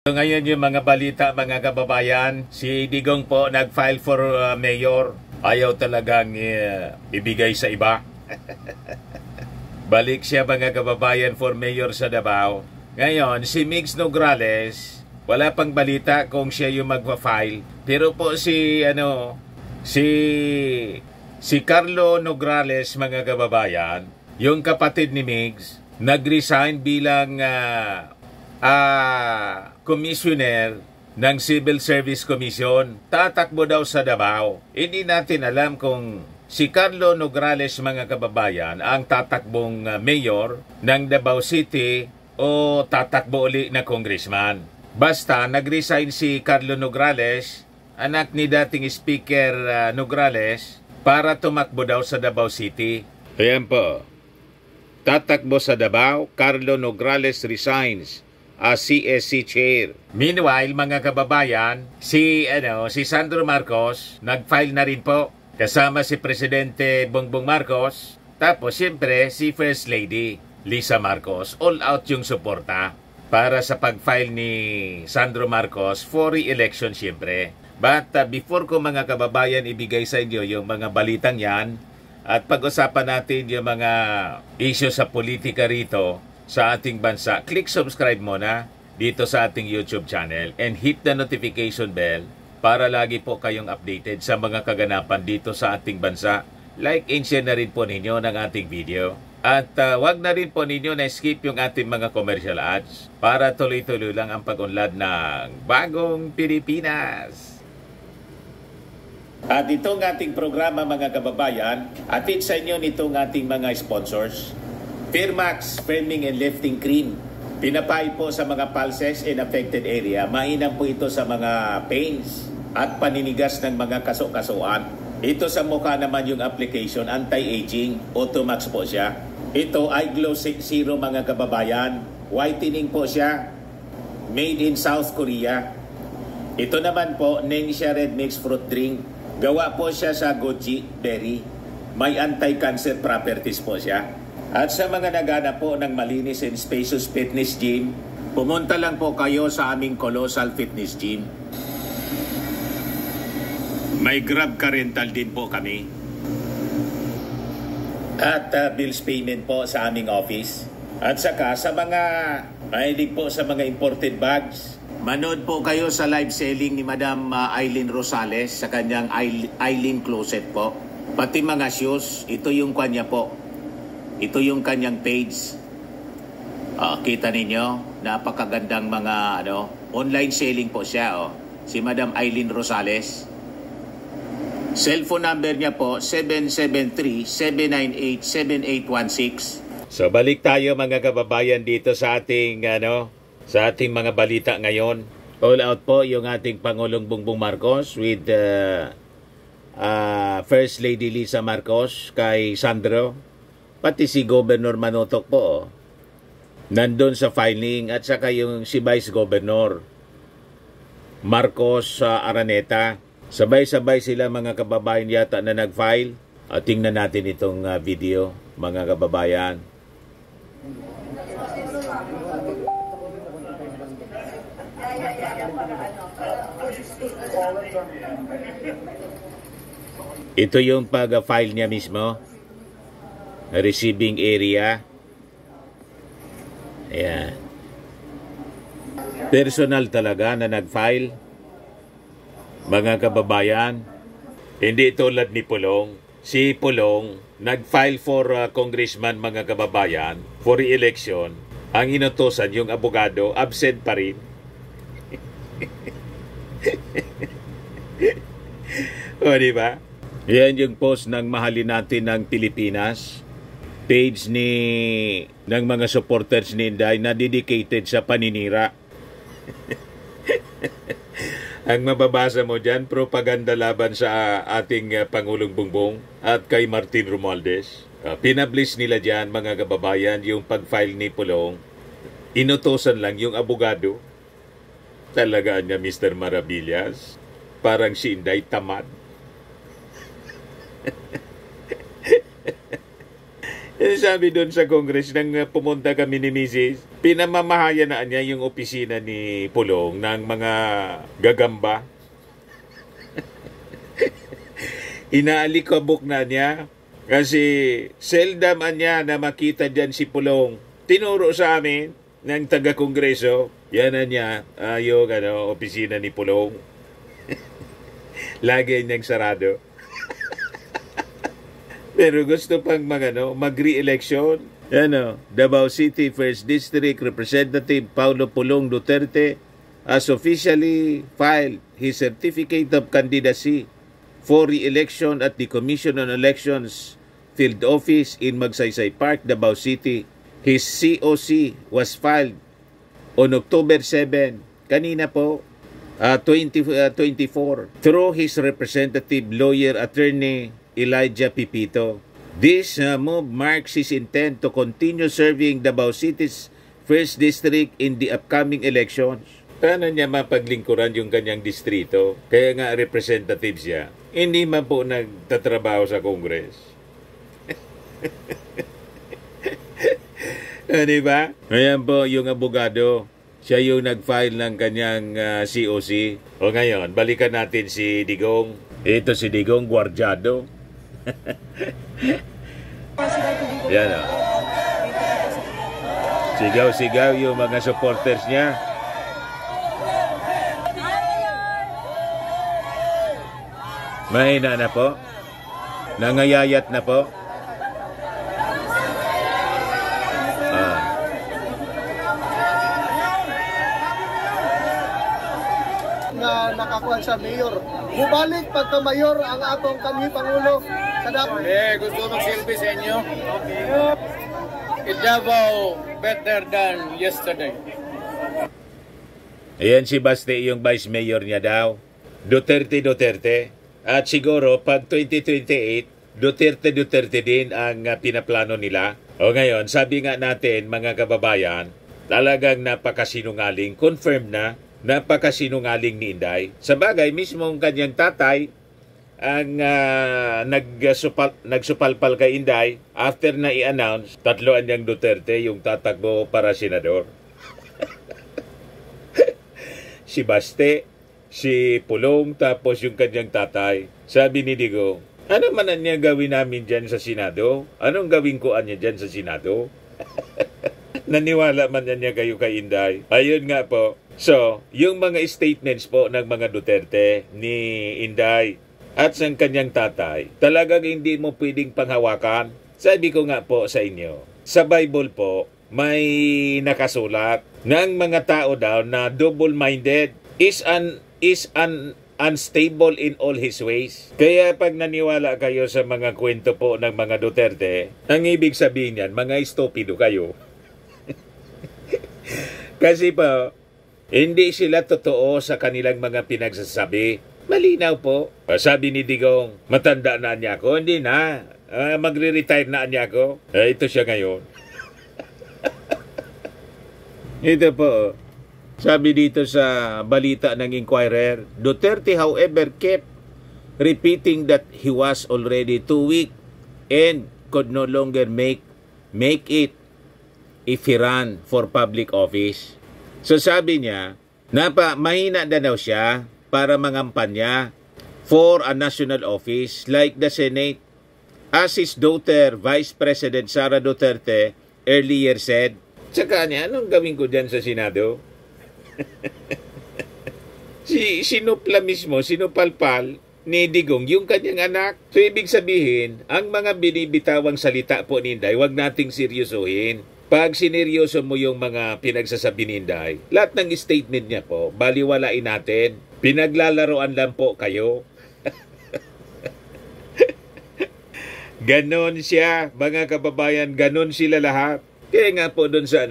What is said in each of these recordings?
So ngayon yung mga balita mga kababayan, si Digong po nag-file for mayor. Ayaw talagang ibigay sa iba. Balik siya mga kababayan for mayor sa Davao. Ngayon, si Migs Nograles, wala pang balita kung siya yung magpa-file. Pero po si Carlo Nograles mga kababayan, yung kapatid ni Migs, nag-resign bilang commissioner ng Civil Service Commission. Tatakbo daw sa Davao. Hindi natin alam kung si Carlo Nograles mga kababayan ang tatakbong mayor ng Davao City o tatakbo uli na congressman. Basta nag-resign si Carlo Nograles, anak ni dating Speaker Nograles, para tumakbo daw sa Davao City. Ayan po. Tatakbo sa Davao, Carlo Nograles resigns as CSC chair. Meanwhile, mga kababayan, si Sandro Marcos nag-file na rin po kasama si Presidente Bongbong Marcos. Tapos siyempre si First Lady Lisa Marcos. All out yung suporta para sa pag-file ni Sandro Marcos for re-election siyempre. But before ko mga kababayan ibigay sa inyo yung mga balitang yan at pag-usapan natin yung mga issue sa politika rito sa ating bansa, click subscribe muna dito sa ating YouTube channel and hit the notification bell para lagi po kayong updated sa mga kaganapan dito sa ating bansa. Like and share na rin po ninyo ng ating video. At wag na rin po ninyo na skip yung ating mga commercial ads para tuloy-tuloy lang ang pag-unlad ng Bagong Pilipinas. At itong ating programa mga kababayan, atid sa inyo nitong ating mga sponsors. Firmax Firming and Lifting Cream. Pinapay po sa mga pulses in affected area. Mainam po ito sa mga pains at paninigas ng mga kaso-kasuan. Ito sa mukha naman yung application, anti-aging. Automax po siya. Ito ay Glow 60 mga kababayan. Whitening po siya. Made in South Korea. Ito naman po, Nengxia Red Mix Fruit Drink. Gawa po siya sa goji berry. May anti-cancer properties po siya. At sa mga naghanap po ng malinis and spacious fitness gym, pumunta lang po kayo sa aming Colossal Fitness Gym. May Grab car rental din po kami. At bills payment po sa aming office. At saka sa mga mahilig po sa mga imported bags, manood po kayo sa live selling ni Madam Eileen Rosales sa kanyang Eileen Closet po. Pati mga shoes, ito yung kanya po. Ito yung kanyang page. Kita ninyo, napakagandang mga online selling po siya. Si Madam Eileen Rosales. Cellphone number niya po 773-798-7816. So balik tayo mga kababayan dito sa ating sa ating mga balita ngayon. All out po yung ating Pangulong Bongbong Marcos with First Lady Lisa Marcos kay Sandro. Pati si Governor Manotok po, nandun sa filing at saka yung si Vice Governor Marcos Araneta. Sabay-sabay sila mga kababayan yata na nag-file. Tingnan natin itong video mga kababayan. Ito yung pag-file niya mismo. Receiving area. Ayan. Personal talaga na nag-file. Mga kababayan, hindi tulad ni Pulong. Si Pulong nag-file for congressman mga kababayan for re-election. Ang inutusan yung abogado, absent pa rin. O diba? Yan yung post ng Mahalin Natin ng Pilipinas. Page ng mga supporters ni Inday na dedicated sa paninira. Ang mababasa mo dyan, propaganda laban sa ating Pangulong Bongbong at kay Martin Romualdez. Pinablis nila dyan mga kababayan yung pag-file ni Pulong. Inutosan lang yung abogado. Talaga niya Mr. Maravillas. Parang si Inday tamad. Sabi doon sa Congress nang pumunta kami ni Mrs. Pinamamahayan na niya yung opisina ni Pulong ng mga gagamba. Inaalikabok na niya kasi seldom niya na makita dyan si Pulong. Tinuro sa amin ng taga-kongreso, yan na niya yung opisina ni Pulong. Lagi niyang sarado. Pero gusto pang mag-re-election. Davao City 1st District Representative Paulo Pulong Duterte has officially filed his certificate of candidacy for re-election at the Commission on Elections Field Office in Magsaysay Park, Davao City. His COC was filed on October 7, kanina po, 2024, through his representative lawyer attorney Elijah Pipito. This move marks his intent to continue serving Davao City's 1st District in the upcoming elections. Paano niya mapaglingkuran yung kanyang distrito? Kaya nga representative siya. Hindi man po nagtatrabaho sa Congress. Diba? Ayan po yung abogado. Siya yung nag-file ng kanyang COC. O ngayon, balikan natin si Digong. Ito si Digong, gwardyado. Yan o. Sigaw-sigaw yung mga supporters niya. Mahina na po. Nangayayat na po. Na nakakuha sa mayor. Bubalik pagka-mayor ang atong kanhi Pangulo sa Davao. Gusto magsilbi sa inyo. In Davao, better than yesterday. Ayan si Baste, yung vice mayor niya daw. Duterte. At siguro pag 2028, Duterte din ang pinaplano nila. O ngayon, sabi nga natin mga kababayan, talagang napakasinungaling, confirmed na, napakasinungaling ni Inday. Sa bagay, mismo ang kanyang tatay ang nagsupalpal kay Inday after na i-announce, tatloan niyang Duterte yung tatakbo para senador. Si Baste, si Pulong, tapos yung kanyang tatay. Sabi ni Digo, ano man niya gawin namin dyan sa Senado? Anong gawin ko niya dyan sa Senado? Naniwala man niya kayo kay Inday. Ayun nga po. So, yung mga statements po ng mga Duterte ni Inday at sa kanyang tatay, talagang hindi mo pwedeng panghawakan. Sabi ko nga po sa inyo, sa Bible po, may nakasulat ng mga tao daw na double-minded is unstable in all his ways. Kaya pag naniwala kayo sa mga kwento po ng mga Duterte, ang ibig sabihin yan, mga estupido kayo. Kasi po, hindi sila totoo sa kanilang mga pinagsasabi. Malinaw po. Sabi ni Digong, matanda na niya ako. Hindi na. Magre-retire na niya ako. Ito siya ngayon. Ito po. Sabi dito sa balita ng Inquirer, Duterte however kept repeating that he was already too weak and could no longer make it if he ran for public office. So sabi niya, mahina na daw siya para mangampanya for a national office like the Senate. As his daughter, Vice President Sara Duterte, earlier said, tsaka niya, anong gawin ko dyan sa Senado? Sinupla mismo, sinupalpal ni Digong yung kanyang anak. So ibig sabihin, ang mga binibitawang salita po ni Inday, huwag nating seryosohin. Pag sineryoso mo yung mga pinagsasabi ni Inday, lahat ng statement niya po, baliwalain natin. Pinaglalaroan lang po kayo. Ganon siya, mga kababayan, ganon sila lahat. Kaya nga po doon sa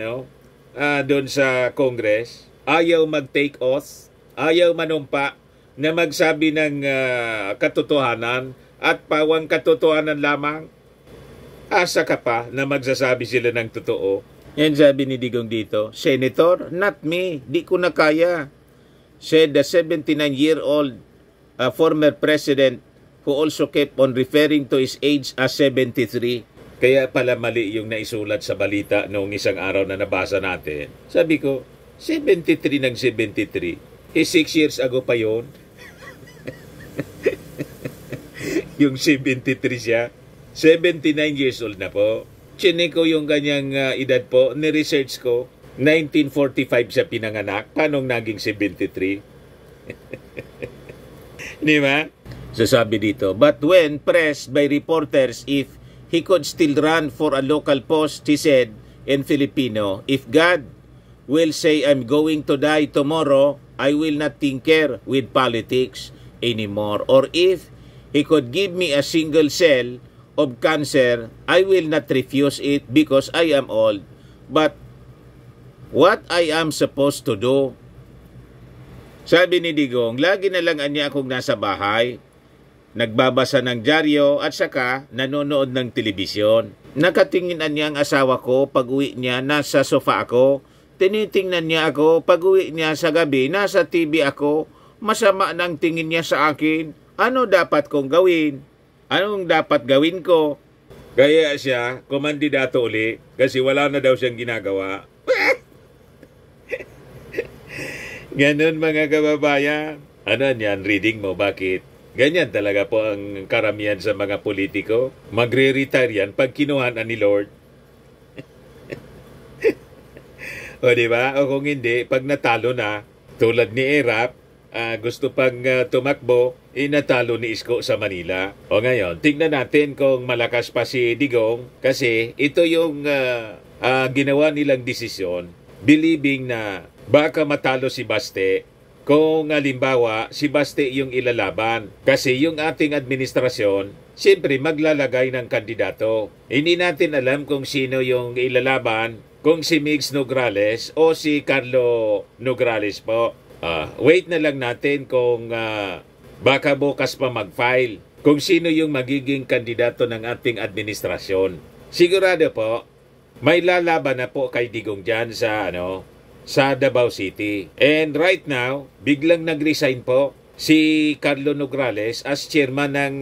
doon sa Congress, ayaw mag-take oath, ayaw manumpa na magsabi ng katotohanan at pawang katotohanan lamang. Asa ka pa na magsasabi sila ng totoo. Yan sabi ni Digong dito, Senator, not me, di ko na kaya. Said the 79-year-old former president who also kept on referring to his age as 73. Kaya pala mali yung naisulat sa balita noong isang araw na nabasa natin. Sabi ko, 73 ng 73. 6 years ago pa yon. Yung 73 siya. 79 years old na po. Chinek ko yung kanyang edad po. Ni-research ko. 1945 siya pinanganak. Paano naging 73? Di ba? So sabi dito, but when pressed by reporters if he could still run for a local post, he said in Filipino, if God will say I'm going to die tomorrow, I will not tinker with politics anymore. Or if he could give me a single cell of cancer, I will not refuse it because I am old. But what I am supposed to do? Sabi ni Digong, lagi na lang anya akong nasa bahay, nagbabasa ng dyaryo at saka nanonood ng telebisyon. Nakatingin niya ang asawa ko pag uwi niya, nasa sofa ako. Tinitingnan niya ako pag uwi niya sa gabi, nasa TV ako. Masama ng tingin niya sa akin. Ano dapat kong gawin? Anong dapat gawin ko? Kaya siya, kumandidato uli kasi wala na daw siyang ginagawa. Ganon mga kababayan. Ano yan, reading mo, bakit? Ganyan talaga po ang karamihan sa mga politiko. Magre-retire yan pag kinuhanan ni Lord. O diba? O kung hindi, pag natalo na, tulad ni Erap, gusto pang tumakbo, natalo ni Isko sa Manila. O ngayon, tingnan natin kung malakas pa si Digong kasi ito yung ginawa nilang desisyon, believing na baka matalo si Baste kung halimbawa si Baste yung ilalaban. Kasi yung ating administrasyon, siyempre maglalagay ng kandidato. Hindi natin alam kung sino yung ilalaban, kung si Migs Nograles o si Carlo Nograles po. Wait na lang natin kung baka bukas pa mag-file kung sino yung magiging kandidato ng ating administrasyon. Sigurado po, may lalaban na po kay Digong dyan sa Davao City. And right now, biglang nag-resign po si Carlo Nograles as chairman ng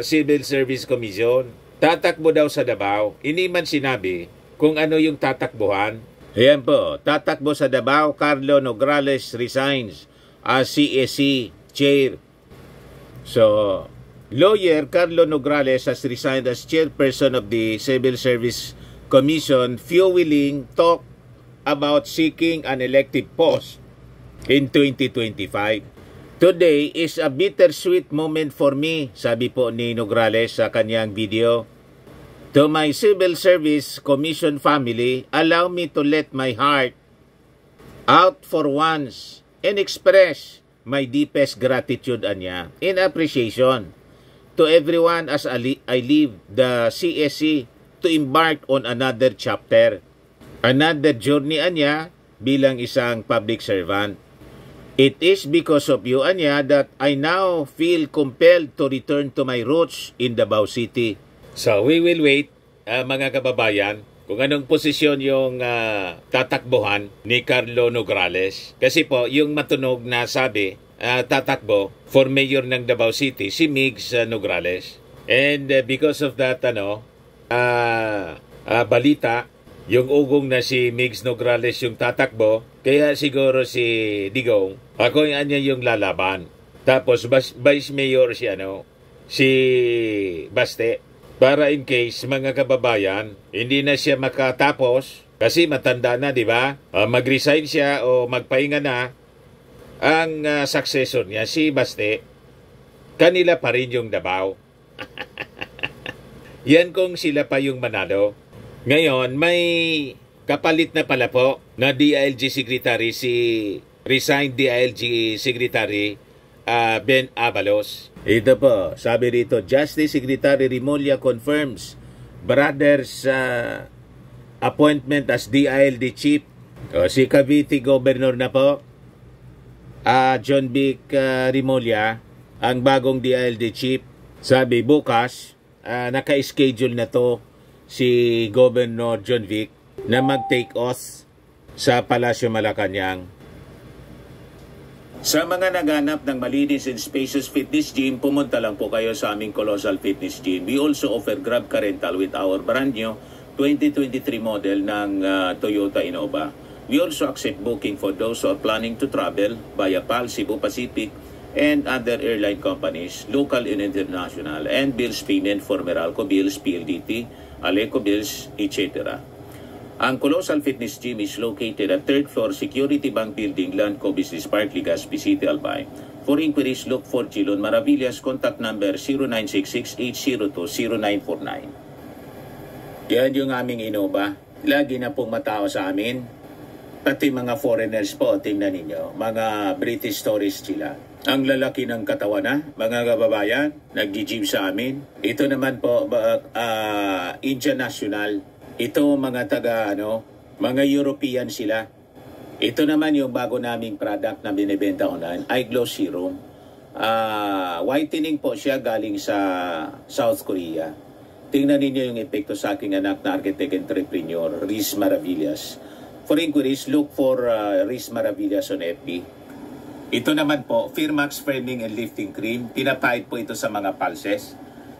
Civil Service Commission. Tatakbo daw sa Davao. Hindi man sinabi kung ano yung tatakbuhan. Ayan po, tatakbo sa Davao, Carlo Nograles resigns as CSC chair. So, lawyer Carlo Nograles has resigned as chairperson of the Civil Service Commission, fueling talk about seeking an elective post in 2025. Today is a bittersweet moment for me, sabi po ni Nograles sa kanyang video. To my Civil Service Commission family, allow me to let my heart out for once and express my deepest gratitude anya in appreciation to everyone as I leave the CSC to embark on another chapter. Another journey anya bilang isang public servant. It is because of you anya that I now feel compelled to return to my roots in Davao City. So we will wait mga kababayan kung anong posisyon yung tatakbuhan ni Carlo Nograles. Kasi po yung matunog na sabi tatakbo for mayor ng Davao City si Migs Nograles. And because of that balita, yung ugong na si Migs Nograles yung tatakbo, kaya siguro si Digong, ako yung lalaban. Tapos vice mayor si Baste. Para in case mga kababayan, hindi na siya makatapos kasi matanda na, di ba? Mag-resign siya o magpahinga na, ang successor niya si Baste, kanila pa rin yung Davao. Yan kung sila pa yung manalo. Ngayon, may kapalit na pala po na DILG Secretary, si resigned DILG Secretary Ben Abalos. Ito po, sabi rito, Justice Secretary Remulla confirms brother's appointment as DILG Chief. Si Cavite Governor na po, John Vic Remulla, ang bagong DILG Chief. Sabi bukas, naka-schedule na to si Governor John Vic na mag-take oath sa Palasyo Malacanang. Sa mga naghanap ng malinis and spacious fitness gym, pumunta lang po kayo sa aming Colossal Fitness Gym. We also offer Grab Car Rental with our brand new 2023 model ng Toyota Innova. We also accept booking for those who are planning to travel via PAL, Cebu Pacific, and other airline companies, local and international, and bills payment for Meralco Bills, PLDT, Aleco Bills, etc. Ang Colossal Fitness Gym is located at 3rd floor Security Bank Building, Landco Business Park, Legazpi City, Albay. For inquiries, look for Gilon Maravillas. Contact number 0966-802-0949. Yan yung aming Innova. Lagi na pong matao sa amin. Pati mga foreigners po, tingnan ninyo. Mga British tourists sila. Ang lalaki ng katawan na, mga kababayan, nag-gym sa amin. Ito naman po, Indian National. Ito mga mga European sila. Ito naman yung bago naming product na binibenta online, Eye Glow Serum. Whitening po siya galing sa South Korea. Tingnan ninyo yung epekto sa aking anak na architect entrepreneur, Riz Maravillas. For inquiries, look for Riz Maravillas on FB. Ito naman po, Firmax Framing and Lifting Cream. Pinapahid po ito sa mga pulses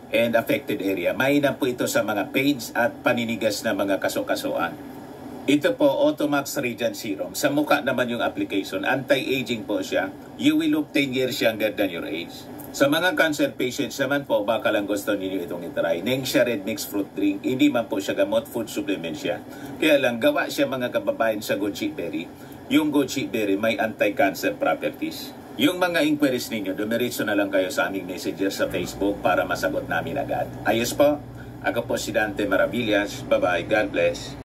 and affected area. Mainam po ito sa mga pains at paninigas na mga kaso-kasuan. Ito po, Automax Radiant Serum. Sa mukha naman yung application. Anti-aging po siya. You will look 10 years younger than your age. Sa mga cancer patients naman po, baka lang gusto ninyo itong itry. Nengxia Red Mix Fruit Drink. Hindi man po siya gamot, food supplement siya. Kaya lang, gawa siya mga kababayan sa goji berry. Yung goji berry may anti-cancer properties. Yung mga inquiries ninyo, dumiretso na lang kayo sa aming messenger sa Facebook para masagot namin agad. Ayos po, ako po si Dante Maravillas. Bye-bye. God bless.